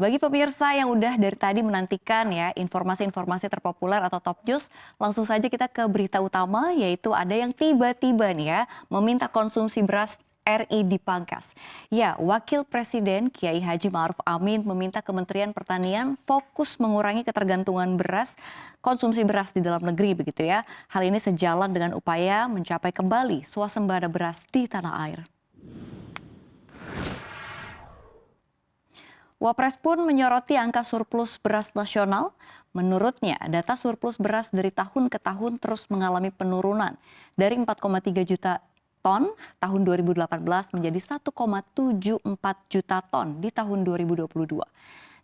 Bagi pemirsa yang udah dari tadi menantikan ya informasi-informasi terpopuler atau top news, langsung saja kita ke berita utama, yaitu ada yang tiba-tiba nih ya meminta konsumsi beras RI dipangkas. Ya, Wakil Presiden Kiai Haji Ma'ruf Amin meminta Kementerian Pertanian fokus mengurangi ketergantungan konsumsi beras di dalam negeri begitu ya. Hal ini sejalan dengan upaya mencapai kembali swasembada beras di tanah air. Wapres pun menyoroti angka surplus beras nasional. Menurutnya, data surplus beras dari tahun ke tahun terus mengalami penurunan dari 4,3 juta ton tahun 2018 menjadi 1,74 juta ton di tahun 2022.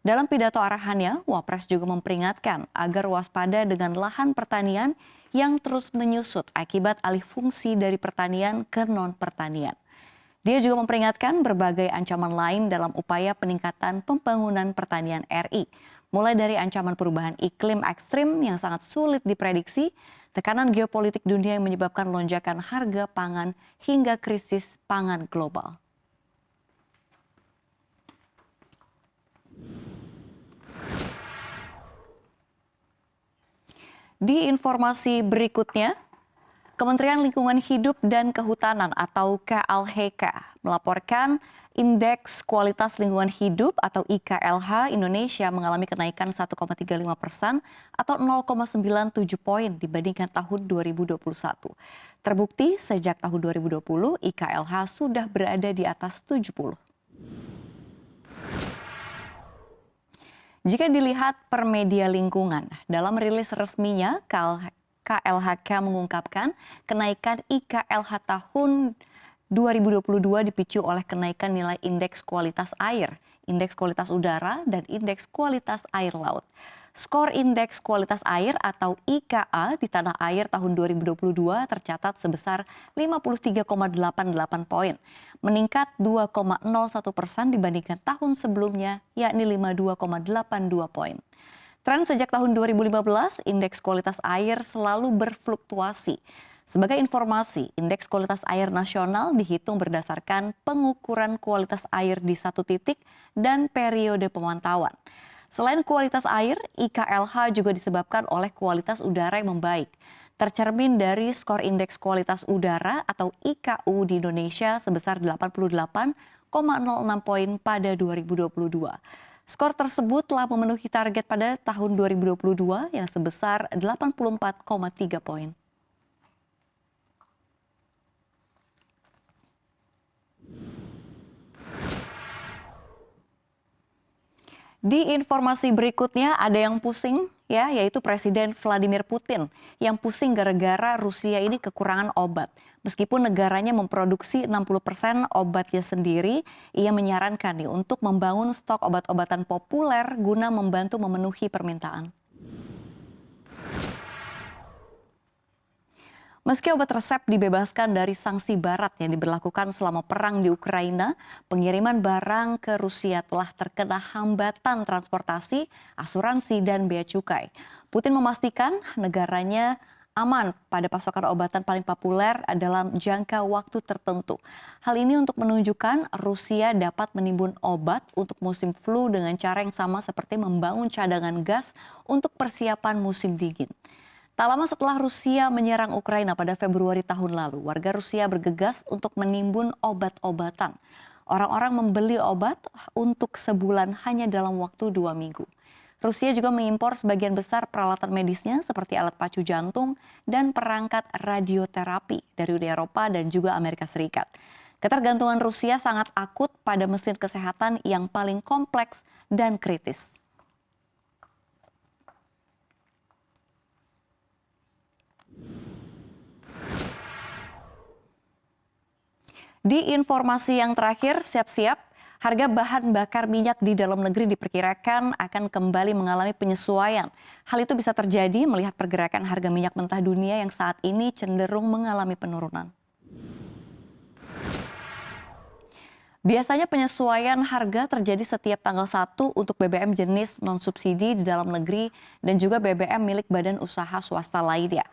Dalam pidato arahannya, Wapres juga memperingatkan agar waspada dengan lahan pertanian yang terus menyusut akibat alih fungsi dari pertanian ke non-pertanian. Dia juga memperingatkan berbagai ancaman lain dalam upaya peningkatan pembangunan pertanian RI. Mulai dari ancaman perubahan iklim ekstrim yang sangat sulit diprediksi, tekanan geopolitik dunia yang menyebabkan lonjakan harga pangan hingga krisis pangan global. Di informasi berikutnya, Kementerian Lingkungan Hidup dan Kehutanan atau KLHK melaporkan Indeks Kualitas Lingkungan Hidup atau IKLH Indonesia mengalami kenaikan 1,35% atau 0,97 poin dibandingkan tahun 2021. Terbukti sejak tahun 2020 IKLH sudah berada di atas 70. Jika dilihat per media lingkungan, dalam rilis resminya KLHK mengungkapkan kenaikan IKLH tahun 2022 dipicu oleh kenaikan nilai indeks kualitas air, indeks kualitas udara, dan indeks kualitas air laut. Skor indeks kualitas air atau IKA di tanah air tahun 2022 tercatat sebesar 53,88 poin, meningkat 2,01% dibandingkan tahun sebelumnya, yakni 52,82 poin. Tren sejak tahun 2015, indeks kualitas air selalu berfluktuasi. Sebagai informasi, indeks kualitas air nasional dihitung berdasarkan pengukuran kualitas air di satu titik dan periode pemantauan. Selain kualitas air, IKLH juga disebabkan oleh kualitas udara yang membaik. Tercermin dari skor indeks kualitas udara atau IKU di Indonesia sebesar 88,06 poin pada 2022. Skor tersebut telah memenuhi target pada tahun 2022 yang sebesar 84,3 poin. Di informasi berikutnya ada yang pusing ya, yaitu Presiden Vladimir Putin yang pusing gara-gara Rusia ini kekurangan obat. Meskipun negaranya memproduksi 60% obatnya sendiri, ia menyarankan nih untuk membangun stok obat-obatan populer guna membantu memenuhi permintaan. Meski obat resep dibebaskan dari sanksi barat yang diberlakukan selama perang di Ukraina, pengiriman barang ke Rusia telah terkena hambatan transportasi, asuransi, dan bea cukai. Putin memastikan negaranya aman pada pasokan obatan paling populer dalam jangka waktu tertentu. Hal ini untuk menunjukkan Rusia dapat menimbun obat untuk musim flu dengan cara yang sama seperti membangun cadangan gas untuk persiapan musim dingin. Tak lama setelah Rusia menyerang Ukraina pada Februari tahun lalu, warga Rusia bergegas untuk menimbun obat-obatan. Orang-orang membeli obat untuk sebulan hanya dalam waktu 2 minggu. Rusia juga mengimpor sebagian besar peralatan medisnya seperti alat pacu jantung dan perangkat radioterapi dari Uni Eropa dan juga Amerika Serikat. Ketergantungan Rusia sangat akut pada mesin kesehatan yang paling kompleks dan kritis. Di informasi yang terakhir, siap-siap, harga bahan bakar minyak di dalam negeri diperkirakan akan kembali mengalami penyesuaian. Hal itu bisa terjadi melihat pergerakan harga minyak mentah dunia yang saat ini cenderung mengalami penurunan. Biasanya penyesuaian harga terjadi setiap tanggal 1 untuk BBM jenis non-subsidi di dalam negeri dan juga BBM milik badan usaha swasta lainnya.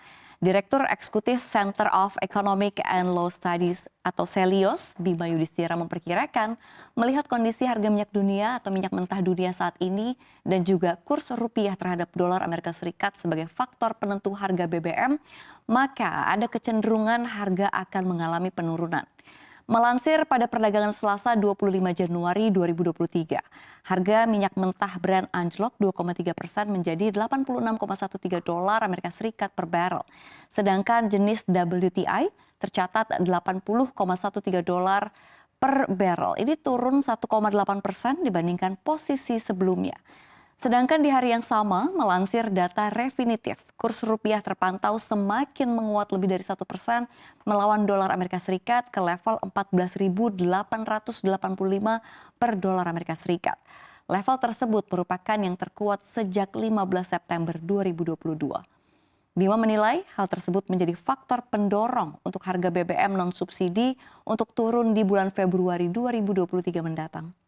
Direktur Eksekutif Center of Economic and Law Studies atau Celios, Bima Yudhistira memperkirakan melihat kondisi harga minyak dunia atau minyak mentah dunia saat ini dan juga kurs rupiah terhadap dolar Amerika Serikat sebagai faktor penentu harga BBM, maka ada kecenderungan harga akan mengalami penurunan. Melansir pada perdagangan Selasa 25 Januari 2023, harga minyak mentah Brent anjlok 2,3% menjadi 86,13 dolar Amerika Serikat per barrel. Sedangkan jenis WTI tercatat 80,13 dolar per barrel. Ini turun 1,8% dibandingkan posisi sebelumnya. Sedangkan di hari yang sama, melansir data Refinitiv, kurs rupiah terpantau semakin menguat lebih dari 1% melawan dolar Amerika Serikat ke level 14.885 per dolar Amerika Serikat. Level tersebut merupakan yang terkuat sejak 15 September 2022. Bima menilai hal tersebut menjadi faktor pendorong untuk harga BBM non-subsidi untuk turun di bulan Februari 2023 mendatang.